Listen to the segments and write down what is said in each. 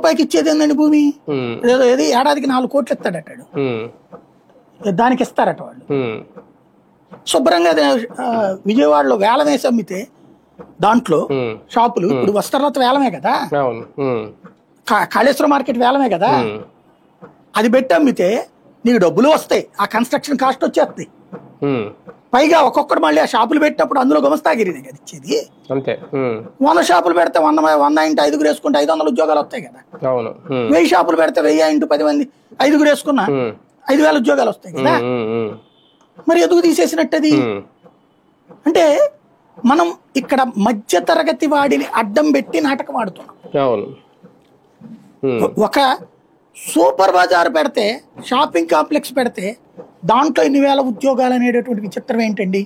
రూపాయికి ఇచ్చేది ఏందండి భూమి? ఏది ఏడాదికి 4 కోట్లు ఇస్తాడటాడు, దానికి ఇస్తారట వాళ్ళు. శుభ్రంగా విజయవాడలో వేలం వేసి అమ్మితే దాంట్లో షాపులు ఇప్పుడు వస్త్రరథ వేలమే కదా, కాళేశ్వర మార్కెట్ వేలమే కదా, అది పెట్టి అమ్మితే నీకు డబ్బులు వస్తాయి, ఆ కన్స్ట్రక్షన్ కాస్ట్ వచ్చేస్తాయి. పైగా ఒక్కొక్కడు మళ్ళీ ఆ షాపులు పెట్టినప్పుడు అందులో గుమస్తాగిరినే కదా ఇచ్చేది. 100 షాపులు పెడితే 100 ఇంటూ 5 వేసుకుంటే 500 ఉద్యోగాలు వస్తాయి కదా. 1000 షాపులు పెడితే 1000 ఇంటూ 10 మంది 5 వేసుకున్నా 5000 ఉద్యోగాలు వస్తాయి కదా. మరి ఎందుకు తీసేసినట్టది? అంటే మనం ఇక్కడ మధ్య తరగతి వాడిని అడ్డం పెట్టి నాటకం ఆడుతున్నాం. ఒక సూపర్ బజార్ పెడితే, షాపింగ్ కాంప్లెక్స్ పెడితే దాంట్లో 1000 ఉద్యోగాలు అనేటటువంటి విచిత్రం ఏంటండి?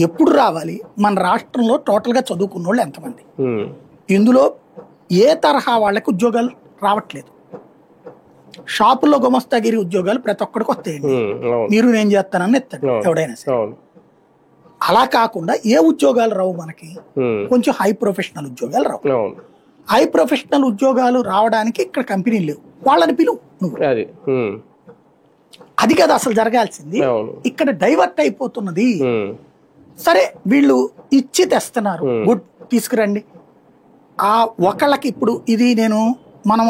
ఎప్పుడు రావాలి? మన రాష్ట్రంలో టోటల్ గా చదువుకున్న వాళ్ళు ఎంతమంది? ఇందులో ఏ తరహా వాళ్ళకి ఉద్యోగాలు రావట్లేదు. షాపుల్లో గుమస్తాగిరి ఉద్యోగాలు ప్రతి ఒక్కడికి వస్తాయండి, మీరు నేను చేస్తానని ఎత్తాడు ఎవడైనా సరే. అలా కాకుండా ఏ ఉద్యోగాలు రావు మనకి? కొంచెం హై ప్రొఫెషనల్ ఉద్యోగాలు రావు. హై ప్రొఫెషనల్ ఉద్యోగాలు రావడానికి ఇక్కడ కంపెనీలు లేవు, వాళ్ళని పిలువు నువ్వు. అది కదా అసలు జరగాల్సింది. ఇక్కడ డైవర్ట్ అయిపోతున్నది. సరే వీళ్ళు ఇచ్చి తెస్తున్నారు, గుడ్, తీసుకురండి. ఆ ఒకళ్ళకి ఇప్పుడు ఇది మనం